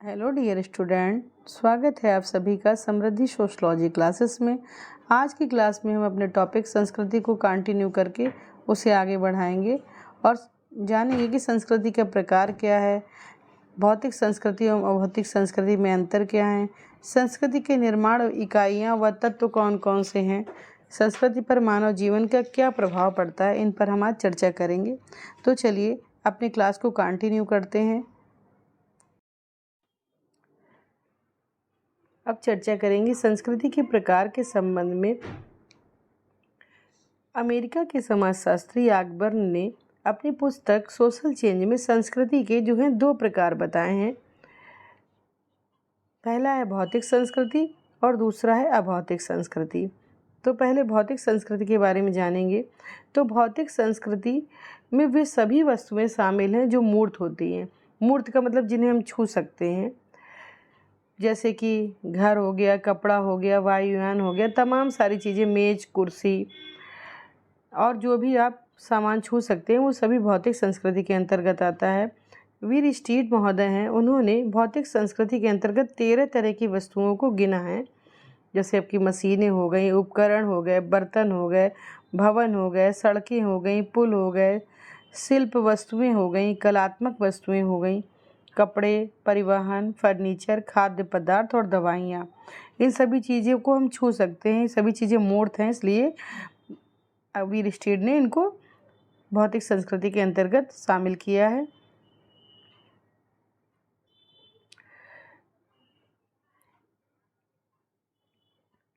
Hello dear student, स्वागत है आप सभी का समृद्धि सोशलॉजी क्लासेस में। आज की क्लास में हम अपने टॉपिक संस्कृति को कंटिन्यू करके उसे आगे बढ़ाएंगे और जानेंगे कि संस्कृति का प्रकार क्या है, भौतिक संस्कृति एवं अभौतिक संस्कृति में अंतर क्या है, संस्कृति के निर्माण इकाइयाँ व तत्व कौन कौन से हैं, संस्कृति पर मानव जीवन का क्या प्रभाव पड़ता है, इन पर हम आज चर्चा करेंगे। तो चलिए अपनी क्लास को कंटिन्यू करते हैं। अब चर्चा करेंगे संस्कृति के प्रकार के संबंध में। अमेरिका के समाजशास्त्री अकबर ने अपनी पुस्तक सोशल चेंज में संस्कृति के जो हैं 2 प्रकार बताए हैं। पहला है भौतिक संस्कृति और दूसरा है अभौतिक संस्कृति। तो पहले भौतिक संस्कृति के बारे में जानेंगे। तो भौतिक संस्कृति में वे सभी वस्तुएं शामिल हैं जो मूर्त होती हैं। मूर्त का मतलब जिन्हें हम छू सकते हैं, जैसे कि घर हो गया, कपड़ा हो गया, वायुयान हो गया, तमाम सारी चीज़ें, मेज, कुर्सी और जो भी आप सामान छू सकते हैं वो सभी भौतिक संस्कृति के अंतर्गत आता है। वीर स्टीड महोदय हैं, उन्होंने भौतिक संस्कृति के अंतर्गत 13 तरह की वस्तुओं को गिना है। जैसे आपकी मशीनें हो गई, उपकरण हो गए, बर्तन हो गए, भवन हो गए, सड़कें हो गई, पुल हो गए, शिल्प वस्तुएं हो गई, कलात्मक वस्तुएं हो गई, कपड़े, परिवहन, फर्नीचर, खाद्य पदार्थ और दवाइयाँ। इन सभी चीज़ों को हम छू सकते हैं, सभी चीज़ें मूर्त हैं, इसलिए वीर स्टीड ने इनको भौतिक संस्कृति के अंतर्गत शामिल किया है।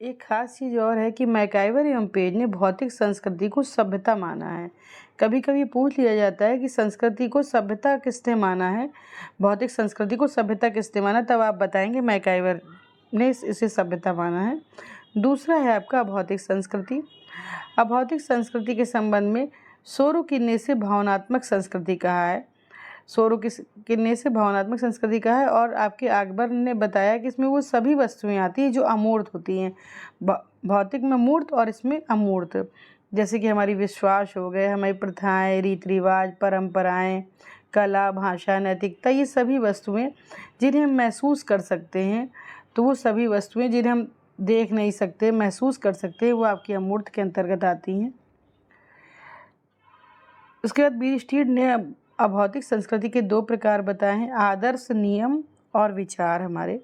एक खास चीज़ और है कि मैकाइवर एवं पेज ने भौतिक संस्कृति को सभ्यता माना है। कभी कभी पूछ लिया जाता है कि संस्कृति को सभ्यता किसने माना है, भौतिक संस्कृति को सभ्यता किसने माना, तब आप बताएंगे मैकाइवर ने इसे सभ्यता माना है। दूसरा है आपका अभौतिक संस्कृति। अभौतिक संस्कृति के संबंध में सोरोकिन्ने से भावनात्मक संस्कृति कहा है। सोरोकिन्ने से भावनात्मक संस्कृति कहा है और आपके अकबर ने बताया कि इसमें वो सभी वस्तुएं आती हैं जो अमूर्त होती हैं। भौतिक में मूर्त और इसमें अमूर्त, जैसे कि हमारी विश्वास हो गए, हमारी प्रथाएं, रीति रिवाज, परंपराएं, कला, भाषा, नैतिकता, ये सभी वस्तुएं जिन्हें हम महसूस कर सकते हैं। तो वो सभी वस्तुएं जिन्हें हम देख नहीं सकते, महसूस कर सकते हैं, वो आपकी अमूर्त के अंतर्गत आती हैं। उसके बाद वीर स्टीड ने अभौतिक संस्कृति के 2 प्रकार बताए हैं, आदर्श, नियम और विचार हमारे।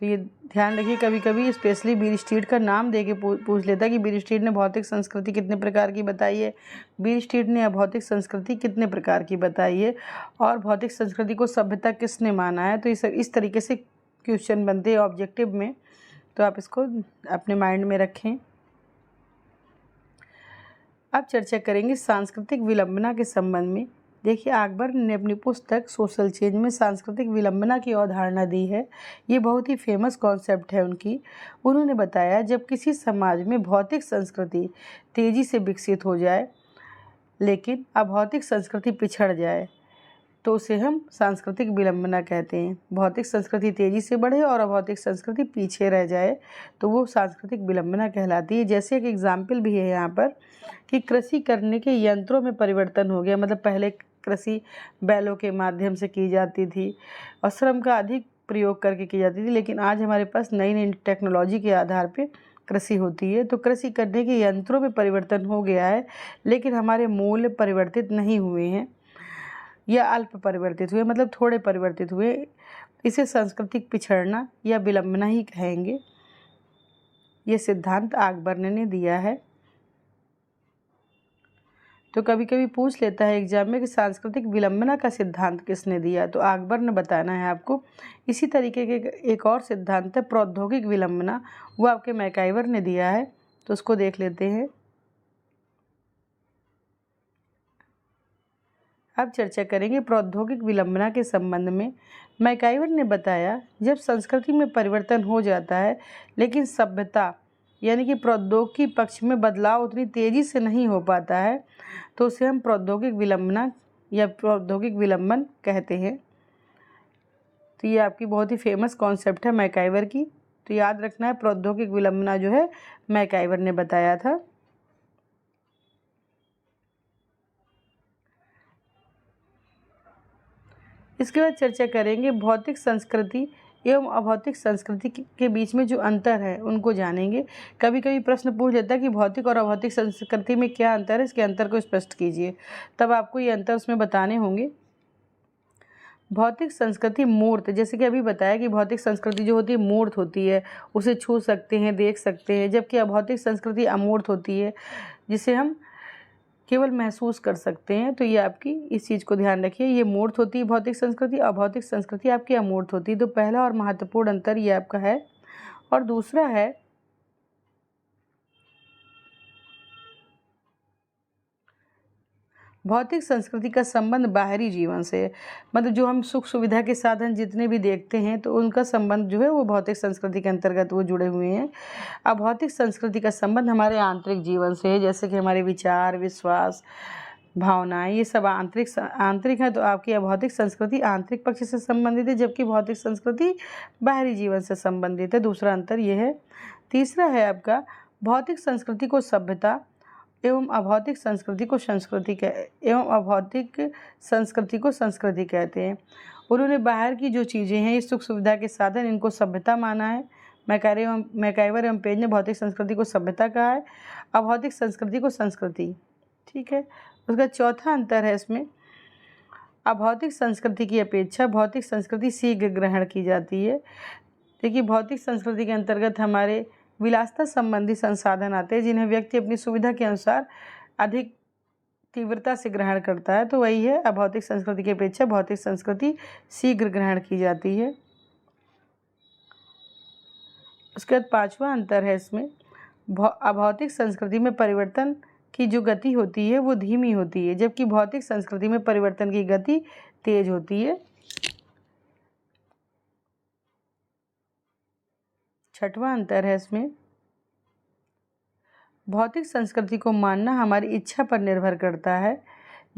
तो ये ध्यान रखिए, कभी कभी स्पेशली वीर स्टीड का नाम दे के पूछ लेता है कि वीर स्टीड ने भौतिक संस्कृति कितने प्रकार की बताई है, वीर स्टीड ने अभौतिक संस्कृति कितने प्रकार की बताई है, और भौतिक संस्कृति को सभ्यता किसने माना है। तो इस तरीके से क्वेश्चन बनते हैं ऑब्जेक्टिव में, तो आप इसको अपने माइंड में रखें। अब चर्चा करेंगे सांस्कृतिक विलंबना के संबंध में। देखिए, अकबर ने अपनी पुस्तक सोशल चेंज में सांस्कृतिक विलंबना की अवधारणा दी है। ये बहुत ही फेमस कॉन्सेप्ट है उनकी। उन्होंने बताया, जब किसी समाज में भौतिक संस्कृति तेज़ी से विकसित हो जाए लेकिन अभौतिक संस्कृति पिछड़ जाए तो उसे हम सांस्कृतिक विलंबना कहते हैं। भौतिक संस्कृति तेज़ी से बढ़े और अभौतिक संस्कृति पीछे रह जाए तो वो सांस्कृतिक विलंबना कहलाती है। जैसे एक एग्जाम्पल भी है यहाँ पर कि कृषि करने के यंत्रों में परिवर्तन हो गया। मतलब पहले कृषि बैलों के माध्यम से की जाती थी और श्रम का अधिक प्रयोग करके की जाती थी, लेकिन आज हमारे पास नई नई टेक्नोलॉजी के आधार पर कृषि होती है। तो कृषि करने के यंत्रों में परिवर्तन हो गया है, लेकिन हमारे मूल्य परिवर्तित नहीं हुए हैं या अल्प परिवर्तित हुए, मतलब थोड़े परिवर्तित हुए। इसे सांस्कृतिक पिछड़ना या विलंबना ही कहेंगे। ये सिद्धांत अकबर ने दिया है। तो कभी कभी पूछ लेता है एग्जाम में कि सांस्कृतिक विलंबना का सिद्धांत किसने दिया, तो अकबर ने बताना है आपको। इसी तरीके के एक और सिद्धांत है प्रौद्योगिक विलंबना, वो आपके मैकाइवर ने दिया है। तो उसको देख लेते हैं। अब चर्चा करेंगे प्रौद्योगिक विलंबना के संबंध में। मैकाइवर ने बताया, जब संस्कृति में परिवर्तन हो जाता है लेकिन सभ्यता यानी कि प्रौद्योगिकी पक्ष में बदलाव उतनी तेज़ी से नहीं हो पाता है तो उसे हम प्रौद्योगिक विलंबना या प्रौद्योगिक विलंबन कहते हैं। तो ये आपकी बहुत ही फेमस कॉन्सेप्ट है मैकाइवर की। तो याद रखना है, प्रौद्योगिक विलंबना जो है मैकाइवर ने बताया था। इसके बाद चर्चा करेंगे भौतिक संस्कृति एवं अभौतिक संस्कृति के बीच में जो अंतर है उनको जानेंगे। कभी कभी प्रश्न पूछ लेता है कि भौतिक और अभौतिक संस्कृति में क्या अंतर है, इसके अंतर को स्पष्ट कीजिए, तब आपको ये अंतर उसमें बताने होंगे। भौतिक संस्कृति मूर्त, जैसे कि अभी बताया कि भौतिक संस्कृति जो होती है मूर्त होती है, उसे छू सकते हैं, देख सकते हैं, जबकि अभौतिक संस्कृति अमूर्त होती है, जिसे हम केवल महसूस कर सकते हैं। तो ये आपकी इस चीज़ को ध्यान रखिए, ये मूर्त होती है भौतिक संस्कृति, अभौतिक संस्कृति आपकी अमूर्त होती है। तो पहला और महत्वपूर्ण अंतर ये आपका है। और दूसरा है भौतिक संस्कृति का संबंध बाहरी जीवन से है, मतलब जो हम सुख सुविधा के साधन जितने भी देखते हैं तो उनका संबंध जो है वो भौतिक संस्कृति के अंतर्गत वो जुड़े हुए हैं। अभौतिक संस्कृति का संबंध हमारे आंतरिक जीवन से है, जैसे कि हमारे विचार, विश्वास, भावनाएं, ये सब आंतरिक है। तो आपकी अभौतिक संस्कृति आंतरिक पक्ष से संबंधित है, जबकि भौतिक संस्कृति बाहरी जीवन से संबंधित है। दूसरा अंतर ये है। तीसरा है आपका भौतिक संस्कृति को सभ्यता एवं अभौतिक संस्कृति को संस्कृति कहते हैं। उन्होंने बाहर की जो चीज़ें हैं, इस सुख सुविधा के साधन, इनको सभ्यता माना है। मैकाइवर एवं पेज ने भौतिक संस्कृति को सभ्यता कहा है, अभौतिक संस्कृति को संस्कृति। ठीक है। उसका चौथा अंतर है इसमें, अभौतिक संस्कृति की अपेक्षा भौतिक संस्कृति शीघ्र ग्रहण की जाती है। देखिए, भौतिक संस्कृति के अंतर्गत हमारे विलासिता संबंधी संसाधन आते हैं, जिन्हें व्यक्ति अपनी सुविधा के अनुसार अधिक तीव्रता से ग्रहण करता है। तो वही है, अभौतिक संस्कृति की अपेक्षा भौतिक संस्कृति शीघ्र ग्रहण की जाती है। उसके बाद पांचवा अंतर है इसमें, अभौतिक संस्कृति में परिवर्तन की जो गति होती है वो धीमी होती है, जबकि भौतिक संस्कृति में परिवर्तन की गति तेज होती है। छठवां अंतर है इसमें, भौतिक संस्कृति को मानना हमारी इच्छा पर निर्भर करता है,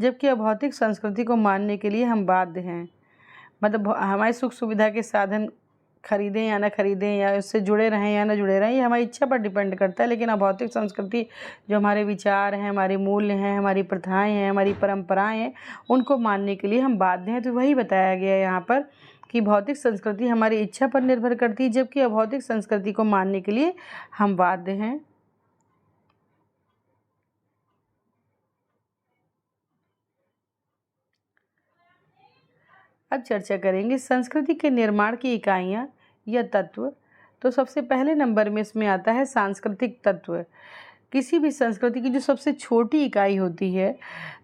जबकि अभौतिक संस्कृति को मानने के लिए हम बाध्य हैं। मतलब हमारी सुख सुविधा के साधन खरीदें या ना खरीदें, या उससे जुड़े रहें या ना जुड़े रहें, ये हमारी इच्छा पर डिपेंड करता है। लेकिन अभौतिक संस्कृति जो हमारे विचार हैं, हमारे मूल्य हैं, हमारी प्रथाएं हैं, हमारी परंपराएं हैं, उनको मानने के लिए हम बाध्य हैं। तो वही बताया गया है यहाँ पर कि भौतिक संस्कृति हमारी इच्छा पर निर्भर करती है, जबकि अभौतिक संस्कृति को मानने के लिए हम बाध्य हैं। अब चर्चा करेंगे संस्कृति के निर्माण की इकाइयाँ या तत्व। तो सबसे पहले नंबर में इसमें आता है सांस्कृतिक तत्व। किसी भी संस्कृति की जो सबसे छोटी इकाई होती है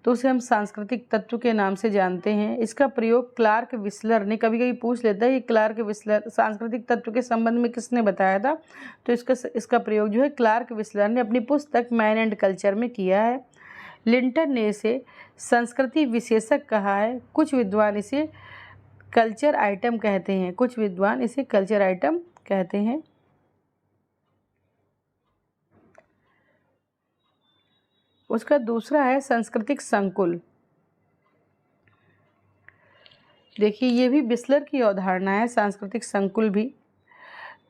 तो उसे हम सांस्कृतिक तत्व के नाम से जानते हैं। इसका प्रयोग क्लार्क विस्लर ने, कभी कभी पूछ लेता है, ये क्लार्क विस्लर सांस्कृतिक तत्व के संबंध में किसने बताया था, तो इसका प्रयोग जो है क्लार्क विस्लर ने अपनी पुस्तक मैन एंड कल्चर में किया है। लिंटन ने इसे संस्कृति विशेषक कहा है। कुछ विद्वान इसे कल्चर आइटम कहते हैं, कुछ विद्वान इसे कल्चर आइटम कहते हैं। उसका दूसरा है सांस्कृतिक संकुल। देखिए, ये भी विस्लर की अवधारणा है, सांस्कृतिक संकुल भी।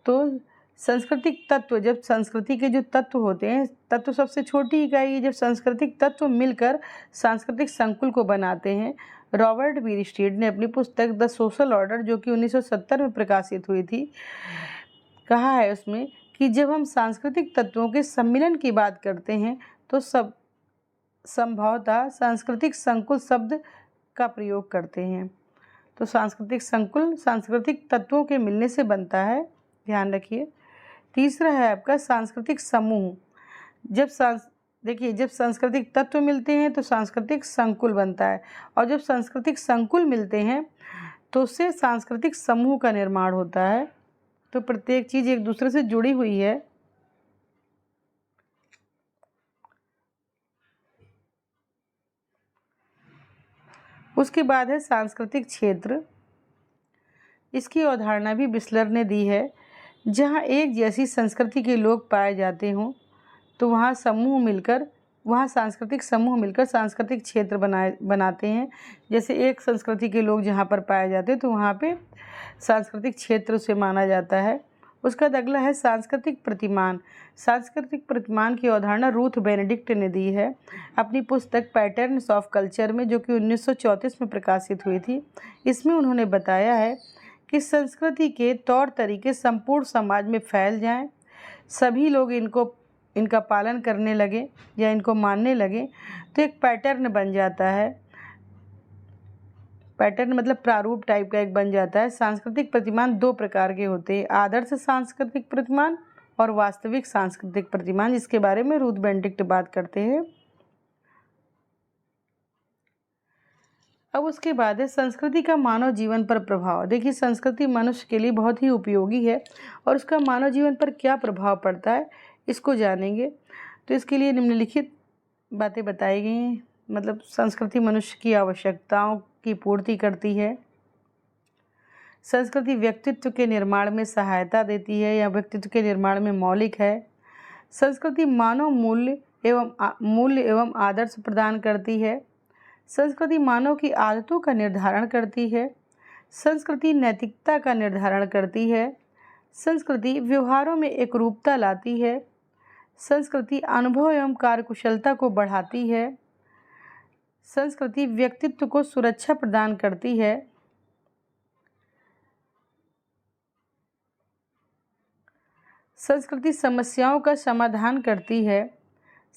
तो सांस्कृतिक तत्व, जब संस्कृति के जो तत्व होते हैं, तत्व सबसे छोटी इकाई है, जब सांस्कृतिक तत्व मिलकर सांस्कृतिक संकुल को बनाते हैं। रॉबर्ट बीरस्टीड ने अपनी पुस्तक द सोशल ऑर्डर, जो कि 1970 में प्रकाशित हुई थी, कहा है उसमें कि जब हम सांस्कृतिक तत्वों के सम्मिलन की बात करते हैं तो सब संभवतः सांस्कृतिक संकुल शब्द का प्रयोग करते हैं। तो सांस्कृतिक संकुल सांस्कृतिक तत्वों के मिलने से बनता है, ध्यान रखिए। तीसरा है आपका सांस्कृतिक समूह। जब सांस्कृतिक तत्व मिलते हैं तो सांस्कृतिक संकुल बनता है, और जब सांस्कृतिक संकुल मिलते हैं तो उससे सांस्कृतिक समूह का निर्माण होता है। तो प्रत्येक चीज़ एक दूसरे से जुड़ी हुई है। उसके बाद है सांस्कृतिक क्षेत्र। इसकी अवधारणा भी विस्लर ने दी है। जहाँ एक जैसी संस्कृति के लोग पाए जाते हों तो वहाँ सांस्कृतिक समूह मिलकर सांस्कृतिक क्षेत्र बनाते हैं। जैसे एक संस्कृति के लोग जहाँ पर पाए जाते हैं तो वहाँ पे सांस्कृतिक क्षेत्र से माना जाता है। उसका अगला है सांस्कृतिक प्रतिमान। सांस्कृतिक प्रतिमान की अवधारणा रूथ बेनेडिक्ट ने दी है अपनी पुस्तक पैटर्न्स ऑफ कल्चर में, जो कि 1934 में प्रकाशित हुई थी। इसमें उन्होंने बताया है कि संस्कृति के तौर तरीके संपूर्ण समाज में फैल जाएं, सभी लोग इनका पालन करने लगे या इनको मानने लगे तो एक पैटर्न बन जाता है। पैटर्न मतलब प्रारूप टाइप का एक बन जाता है। सांस्कृतिक प्रतिमान दो प्रकार के होते हैं, आदर्श सांस्कृतिक प्रतिमान और वास्तविक सांस्कृतिक प्रतिमान, जिसके बारे में रूथ बेनेडिक्ट बात करते हैं। अब उसके बाद है संस्कृति का मानव जीवन पर प्रभाव। देखिए, संस्कृति मनुष्य के लिए बहुत ही उपयोगी है और उसका मानव जीवन पर क्या प्रभाव पड़ता है इसको जानेंगे। तो इसके लिए निम्नलिखित बातें बताई गई हैं। मतलब संस्कृति मनुष्य की आवश्यकताओं की पूर्ति करती है, संस्कृति व्यक्तित्व के निर्माण में सहायता देती है या व्यक्तित्व के निर्माण में मौलिक है, संस्कृति मानव मूल्य एवं आदर्श प्रदान करती है, संस्कृति मानव की आदतों का निर्धारण करती है, संस्कृति नैतिकता का निर्धारण करती है, संस्कृति व्यवहारों में एकरूपता लाती है, संस्कृति अनुभव एवं कार्यकुशलता को बढ़ाती है, संस्कृति व्यक्तित्व को सुरक्षा प्रदान करती है, संस्कृति समस्याओं का समाधान करती है,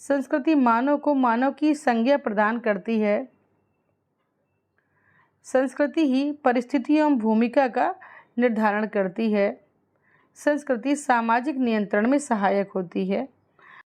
संस्कृति मानव को मानव की संज्ञा प्रदान करती है, संस्कृति ही परिस्थिति एवं भूमिका का निर्धारण करती है, संस्कृति सामाजिक नियंत्रण में सहायक होती है।